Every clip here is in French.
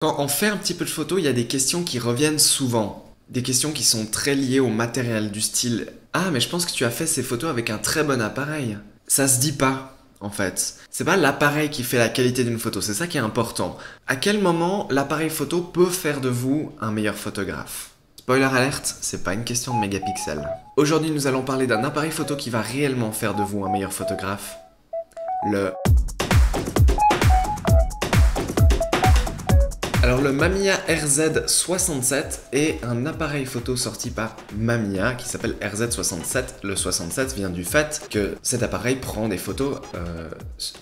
Quand on fait un petit peu de photos, il y a des questions qui reviennent souvent. Des questions qui sont très liées au matériel, du style « Ah, mais je pense que tu as fait ces photos avec un très bon appareil. » Ça se dit pas, en fait. C'est pas l'appareil qui fait la qualité d'une photo, c'est ça qui est important. À quel moment l'appareil photo peut faire de vous un meilleur photographe? Spoiler alerte, c'est pas une question de mégapixels. Aujourd'hui, nous allons parler d'un appareil photo qui va réellement faire de vous un meilleur photographe. Alors le Mamiya RZ67 est un appareil photo sorti par Mamiya qui s'appelle RZ67. Le 67 vient du fait que cet appareil prend des photos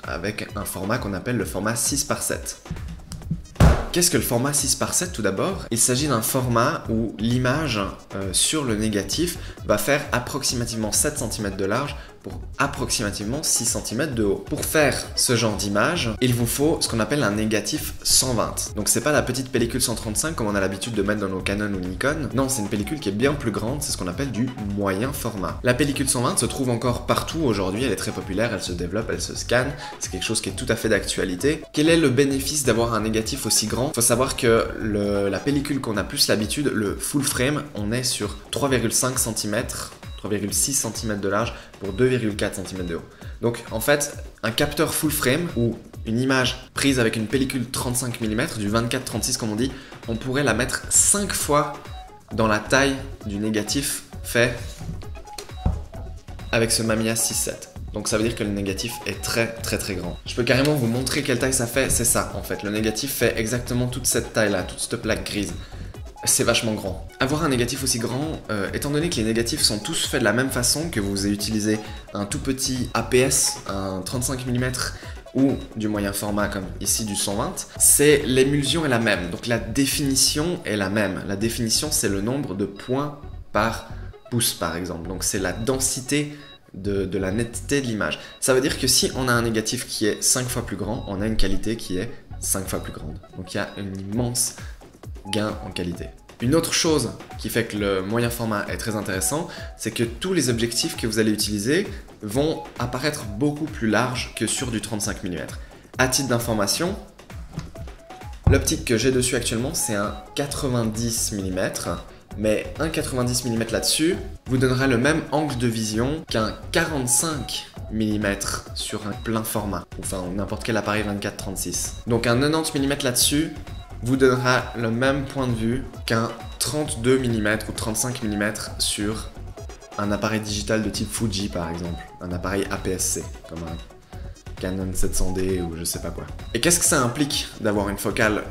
avec un format qu'on appelle le format 6:7. Qu'est-ce que le format 6:7 tout d'abord? Il s'agit d'un format où l'image sur le négatif va faire approximativement 7 cm de large pour approximativement 6 cm de haut. Pour faire ce genre d'image, il vous faut ce qu'on appelle un négatif 120. Donc c'est pas la petite pellicule 135 comme on a l'habitude de mettre dans nos Canon ou Nikon. Non, c'est une pellicule qui est bien plus grande, c'est ce qu'on appelle du moyen format. La pellicule 120 se trouve encore partout aujourd'hui, elle est très populaire, elle se développe, elle se scanne, c'est quelque chose qui est tout à fait d'actualité. Quel est le bénéfice d'avoir un négatif aussi grand? Il faut savoir que la pellicule qu'on a plus l'habitude, le full frame, on est sur 3,5 cm, 3,6 cm de large pour 2,4 cm de haut. Donc en fait, un capteur full frame ou une image prise avec une pellicule 35 mm, du 24-36 comme on dit, on pourrait la mettre 5 fois dans la taille du négatif fait avec ce Mamiya 6.7. Donc ça veut dire que le négatif est très grand. Je peux carrément vous montrer quelle taille ça fait, c'est ça en fait. Le négatif fait exactement toute cette taille là, toute cette plaque grise. C'est vachement grand. Avoir un négatif aussi grand, étant donné que les négatifs sont tous faits de la même façon, que vous utilisez un tout petit APS, un 35 mm ou du moyen format comme ici du 120, c'est l'émulsion est la même, donc la définition est la même. La définition c'est le nombre de points par pouce par exemple, donc c'est la densité de la netteté de l'image. Ça veut dire que si on a un négatif qui est 5 fois plus grand, on a une qualité qui est 5 fois plus grande. Donc il y a un immense gain en qualité. Une autre chose qui fait que le moyen format est très intéressant, c'est que tous les objectifs que vous allez utiliser vont apparaître beaucoup plus larges que sur du 35 mm. À titre d'information, l'optique que j'ai dessus actuellement, c'est un 90 mm, mais un 90 mm là-dessus vous donnera le même angle de vision qu'un 45 mm sur un plein format, enfin n'importe quel appareil 24-36. Donc un 90 mm là-dessus vous donnera le même point de vue qu'un 32 mm ou 35 mm sur un appareil digital de type Fuji par exemple, un appareil APS-C comme un Canon 700D ou je sais pas quoi. Et qu'est-ce que ça implique d'avoir une focale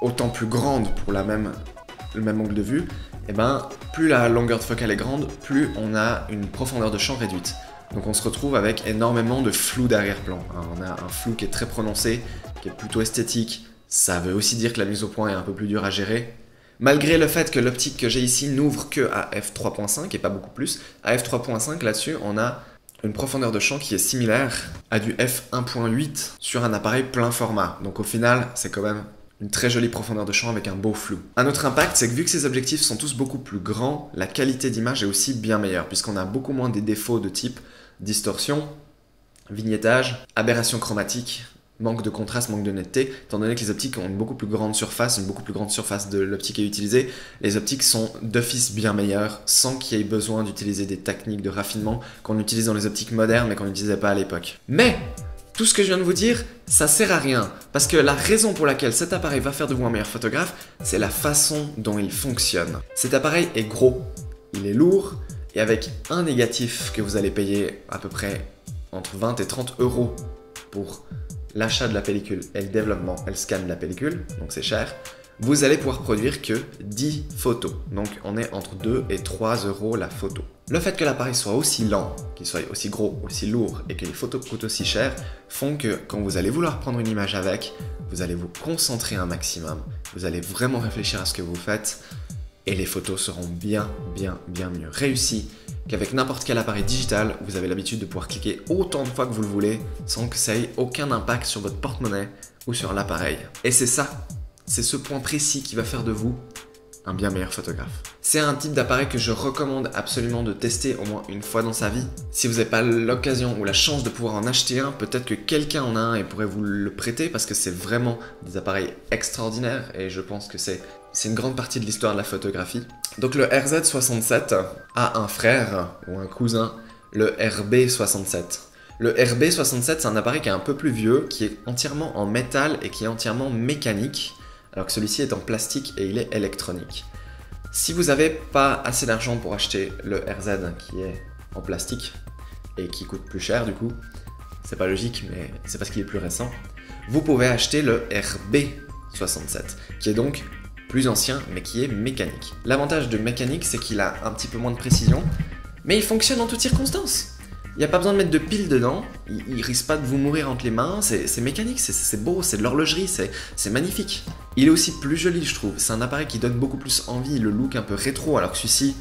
autant plus grande pour le même angle de vue? Eh ben, plus la longueur de focale est grande, plus on a une profondeur de champ réduite. Donc on se retrouve avec énormément de flou d'arrière-plan. On a un flou qui est très prononcé, qui est plutôt esthétique. Ça veut aussi dire que la mise au point est un peu plus dure à gérer. Malgré le fait que l'optique que j'ai ici n'ouvre que à f3.5 et pas beaucoup plus, à f3.5 là-dessus on a une profondeur de champ qui est similaire à du f1.8 sur un appareil plein format. Donc au final c'est quand même une très jolie profondeur de champ avec un beau flou. Un autre impact, c'est que vu que ces objectifs sont tous beaucoup plus grands, la qualité d'image est aussi bien meilleure puisqu'on a beaucoup moins des défauts de type distorsion, vignettage, aberration chromatique, manque de contraste, manque de netteté, étant donné que les optiques ont une beaucoup plus grande surface de l'optique à utiliser, les optiques sont d'office bien meilleures sans qu'il y ait besoin d'utiliser des techniques de raffinement qu'on utilise dans les optiques modernes mais qu'on n'utilisait pas à l'époque. Mais tout ce que je viens de vous dire, ça sert à rien, parce que la raison pour laquelle cet appareil va faire de vous un meilleur photographe, c'est la façon dont il fonctionne. Cet appareil est gros, il est lourd, et avec un négatif que vous allez payer à peu près entre 20 et 30 € pour l'achat de la pellicule et le développement et le scan de la pellicule, donc c'est cher, vous allez pouvoir produire que 10 photos. Donc on est entre 2 et 3 € la photo. Le fait que l'appareil soit aussi lent, qu'il soit aussi gros, aussi lourd et que les photos coûtent aussi cher font que quand vous allez vouloir prendre une image avec, vous allez vous concentrer un maximum. Vous allez vraiment réfléchir à ce que vous faites et les photos seront bien mieux réussies qu'avec n'importe quel appareil digital. Vous avez l'habitude de pouvoir cliquer autant de fois que vous le voulez sans que ça ait aucun impact sur votre porte-monnaie ou sur l'appareil. Et c'est ça, c'est ce point précis qui va faire de vous un bien meilleur photographe. C'est un type d'appareil que je recommande absolument de tester au moins une fois dans sa vie. Si vous n'avez pas l'occasion ou la chance de pouvoir en acheter un, peut-être que quelqu'un en a un et pourrait vous le prêter parce que c'est vraiment des appareils extraordinaires et je pense que c'est une grande partie de l'histoire de la photographie. Donc le RZ67 a un frère ou un cousin, le RB67. Le RB67, c'est un appareil qui est un peu plus vieux, qui est entièrement en métal et qui est entièrement mécanique, alors que celui-ci est en plastique et il est électronique. Si vous n'avez pas assez d'argent pour acheter le RZ qui est en plastique et qui coûte plus cher du coup, c'est pas logique mais c'est parce qu'il est plus récent, vous pouvez acheter le RB67 qui est donc plus ancien mais qui est mécanique. L'avantage de mécanique c'est qu'il a un petit peu moins de précision mais il fonctionne en toutes circonstances. Il n'y a pas besoin de mettre de piles dedans, il risque pas de vous mourir entre les mains, c'est mécanique, c'est beau, c'est de l'horlogerie, c'est magnifique. Il est aussi plus joli je trouve, c'est un appareil qui donne beaucoup plus envie, le look un peu rétro, alors que celui-ci,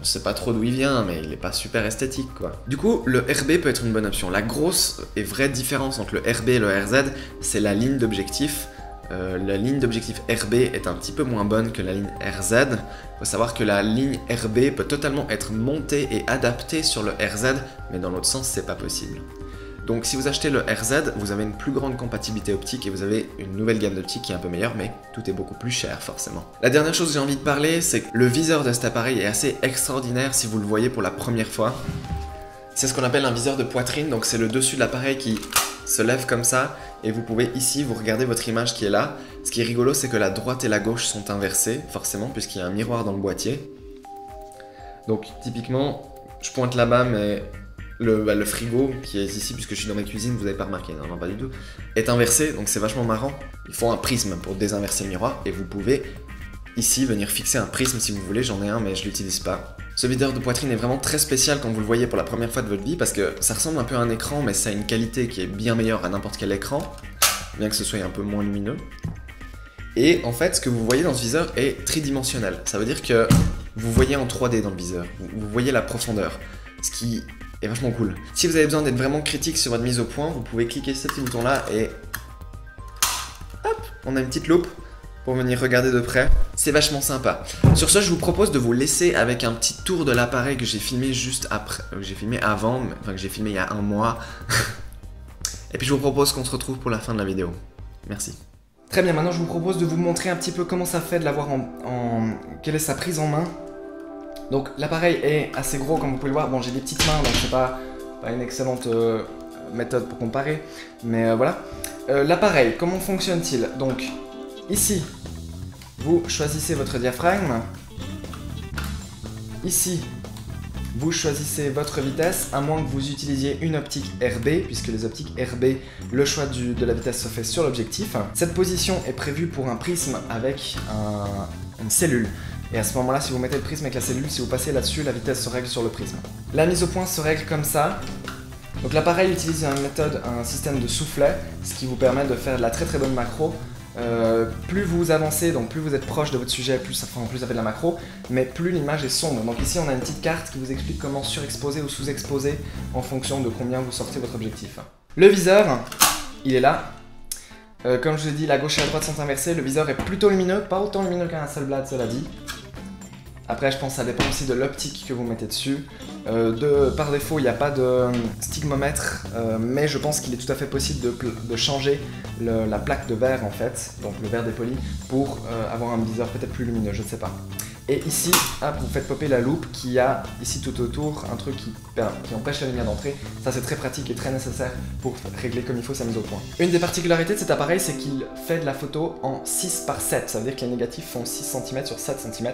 on sait pas trop d'où il vient, mais il est pas super esthétique quoi. Du coup, le RB peut être une bonne option. La grosse et vraie différence entre le RB et le RZ, c'est la ligne d'objectif. La ligne d'objectif RB est un petit peu moins bonne que la ligne RZ. Il faut savoir que la ligne RB peut totalement être montée et adaptée sur le RZ, mais dans l'autre sens, c'est pas possible. Donc si vous achetez le RZ, vous avez une plus grande compatibilité optique et vous avez une nouvelle gamme d'optique qui est un peu meilleure, mais tout est beaucoup plus cher forcément. La dernière chose que j'ai envie de parler, c'est que le viseur de cet appareil est assez extraordinaire si vous le voyez pour la première fois. C'est ce qu'on appelle un viseur de poitrine, donc c'est le dessus de l'appareil qui se lève comme ça et vous pouvez ici vous regardez votre image qui est là. Ce qui est rigolo c'est que la droite et la gauche sont inversées forcément puisqu'il y a un miroir dans le boîtier. Donc typiquement je pointe là-bas mais le frigo qui est ici puisque je suis dans ma cuisine, vous n'avez pas remarqué, non pas du tout, est inversé donc c'est vachement marrant. Il faut un prisme pour désinverser le miroir et vous pouvez ici venir fixer un prisme si vous voulez, j'en ai un mais je l'utilise pas. Ce videur de poitrine est vraiment très spécial quand vous le voyez pour la première fois de votre vie parce que ça ressemble un peu à un écran mais ça a une qualité qui est bien meilleure à n'importe quel écran, bien que ce soit un peu moins lumineux. Et en fait ce que vous voyez dans ce viseur est tridimensionnel, ça veut dire que vous voyez en 3D dans le viseur, vous voyez la profondeur, ce qui est vachement cool. Si vous avez besoin d'être vraiment critique sur votre mise au point, vous pouvez cliquer sur ce petit bouton là et hop, on a une petite loupe pour venir regarder de près. C'est vachement sympa. Sur ce, je vous propose de vous laisser avec un petit tour de l'appareil que j'ai filmé juste après, que j'ai filmé avant, enfin que j'ai filmé il y a un mois. Et puis je vous propose qu'on se retrouve pour la fin de la vidéo. Merci. Très bien, maintenant je vous propose de vous montrer un petit peu comment ça fait de l'avoir quelle est sa prise en main. Donc l'appareil est assez gros comme vous pouvez le voir. Bon, j'ai des petites mains donc c'est pas une excellente méthode pour comparer. Mais voilà. L'appareil, comment fonctionne-t-il? Donc ici, vous choisissez votre diaphragme. Ici, vous choisissez votre vitesse, à moins que vous utilisiez une optique RB, puisque les optiques RB, le choix de la vitesse se fait sur l'objectif. Cette position est prévue pour un prisme avec une cellule. Et à ce moment-là, si vous mettez le prisme avec la cellule, si vous passez là-dessus, la vitesse se règle sur le prisme. La mise au point se règle comme ça. Donc l'appareil utilise un système de soufflet, ce qui vous permet de faire de la très très bonne macro. Plus vous avancez, donc plus vous êtes proche de votre sujet, plus ça fait de la macro, mais plus l'image est sombre. Donc ici on a une petite carte qui vous explique comment surexposer ou sous-exposer en fonction de combien vous sortez votre objectif. Le viseur, il est là. Comme je vous ai dit, la gauche et la droite sont inversées. Le viseur est plutôt lumineux, pas autant lumineux qu'un Hasselblad, cela dit. Après, je pense que ça dépend aussi de l'optique que vous mettez dessus. Par défaut, il n'y a pas de stigmomètre, mais je pense qu'il est tout à fait possible de changer la plaque de verre, en fait, donc le verre dépoli, pour avoir un viseur peut-être plus lumineux, je ne sais pas. Et ici, hop, vous faites popper la loupe qui a ici tout autour un truc qui empêche la lumière d'entrer. Ça, c'est très pratique et très nécessaire pour régler comme il faut sa mise au point. Une des particularités de cet appareil, c'est qu'il fait de la photo en 6 par 7. Ça veut dire que les négatifs font 6 cm sur 7 cm.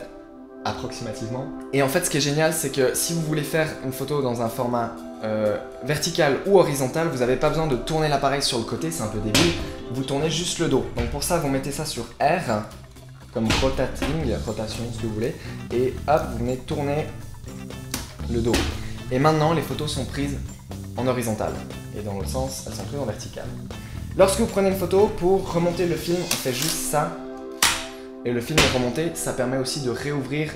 Approximativement. Et en fait ce qui est génial c'est que si vous voulez faire une photo dans un format vertical ou horizontal, vous n'avez pas besoin de tourner l'appareil sur le côté, c'est un peu débile, vous tournez juste le dos. Donc pour ça vous mettez ça sur R, comme rotation, ce que vous voulez, et hop, vous venez tourner le dos. Et maintenant les photos sont prises en horizontal, et dans l'autre sens, elles sont prises en vertical. Lorsque vous prenez une photo, pour remonter le film, on fait juste ça, et le film est remonté, ça permet aussi de réouvrir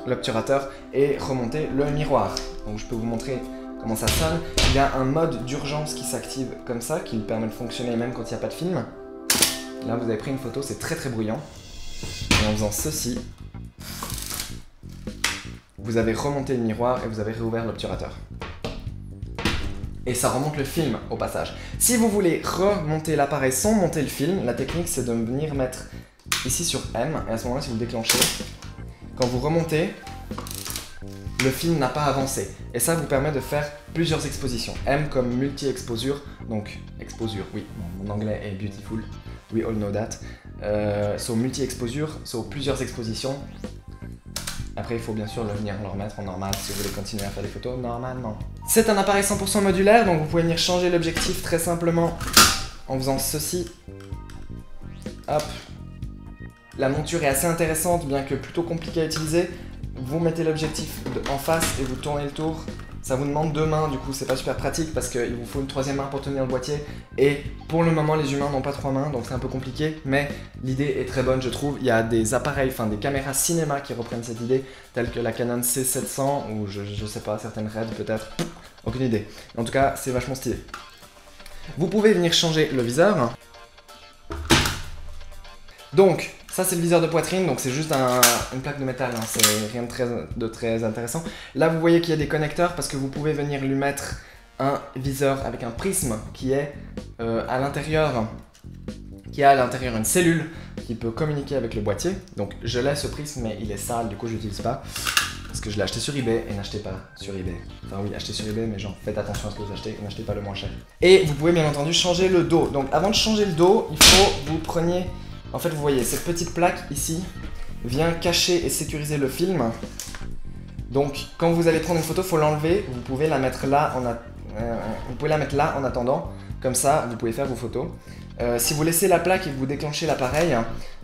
l'obturateur et remonter le miroir. Donc je peux vous montrer comment ça sonne. Il y a un mode d'urgence qui s'active comme ça, qui permet de fonctionner même quand il n'y a pas de film. Là vous avez pris une photo, c'est très très bruyant. Et en faisant ceci, vous avez remonté le miroir et vous avez réouvert l'obturateur. Et ça remonte le film au passage. Si vous voulez remonter l'appareil sans monter le film, la technique c'est de venir mettre ici sur M, et à ce moment-là, si vous le déclenchez, quand vous remontez, le film n'a pas avancé. Et ça vous permet de faire plusieurs expositions. M comme multi-exposure, donc exposure, oui, mon anglais est beautiful, we all know that. So multi-exposure, so plusieurs expositions. Après, il faut bien sûr venir le remettre en normal si vous voulez continuer à faire des photos normalement. C'est un appareil 100% modulaire, donc vous pouvez venir changer l'objectif très simplement en faisant ceci. Hop. La monture est assez intéressante, bien que plutôt compliquée à utiliser. Vous mettez l'objectif en face et vous tournez le tour. Ça vous demande 2 mains, du coup c'est pas super pratique parce qu'il vous faut une 3e main pour tenir le boîtier. Et pour le moment les humains n'ont pas 3 mains, donc c'est un peu compliqué. Mais l'idée est très bonne je trouve. Il y a des appareils, enfin des caméras cinéma qui reprennent cette idée, telles que la Canon C700 ou je sais pas, certaines Red peut-être. Aucune idée. En tout cas c'est vachement stylé. Vous pouvez venir changer le viseur. Donc, ça c'est le viseur de poitrine, donc c'est juste une plaque de métal, hein, c'est rien de très intéressant. Là vous voyez qu'il y a des connecteurs parce que vous pouvez venir lui mettre un viseur avec un prisme qui est à l'intérieur, une cellule qui peut communiquer avec le boîtier. Donc je laisse ce prisme mais il est sale, du coup je l'utilise pas. Parce que je l'ai acheté sur eBay et n'achetez pas sur eBay. Enfin oui, achetez sur eBay mais genre faites attention à ce que vous achetez et n'achetez pas le moins cher. Et vous pouvez bien entendu changer le dos. Donc avant de changer le dos, il faut que vous preniez... En fait, vous voyez, cette petite plaque ici vient cacher et sécuriser le film. Donc, quand vous allez prendre une photo, il faut l'enlever. Vous pouvez la mettre là en attendant. Comme ça, vous pouvez faire vos photos. Si vous laissez la plaque et que vous déclenchez l'appareil,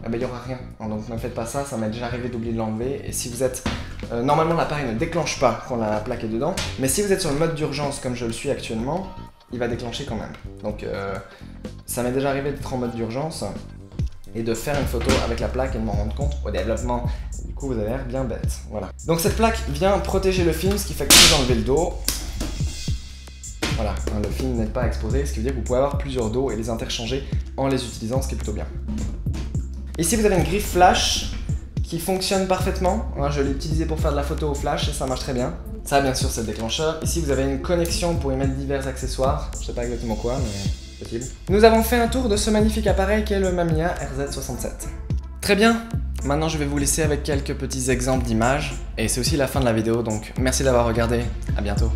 il n'y aura rien. Donc, ne faites pas ça. Ça m'est déjà arrivé d'oublier de l'enlever. Et si vous êtes... normalement, l'appareil ne déclenche pas quand la plaque est dedans. Mais si vous êtes sur le mode d'urgence, comme je le suis actuellement, il va déclencher quand même. Donc, ça m'est déjà arrivé d'être en mode d'urgence et de faire une photo avec la plaque et de m'en rendre compte au développement. Du coup, vous avez l'air bien bête. Voilà. Donc cette plaque vient protéger le film, ce qui fait que vous enlevez le dos. Voilà, hein, le film n'est pas exposé, ce qui veut dire que vous pouvez avoir plusieurs dos et les interchanger en les utilisant, ce qui est plutôt bien. Ici, vous avez une griffe flash qui fonctionne parfaitement. Hein, je l'ai utilisé pour faire de la photo au flash et ça marche très bien. Ça, bien sûr, c'est le déclencheur. Ici, vous avez une connexion pour y mettre divers accessoires. Je sais pas exactement quoi, mais... Nous avons fait un tour de ce magnifique appareil qu'est le Mamiya RZ67. Très bien, maintenant je vais vous laisser avec quelques petits exemples d'images et c'est aussi la fin de la vidéo donc merci d'avoir regardé, à bientôt.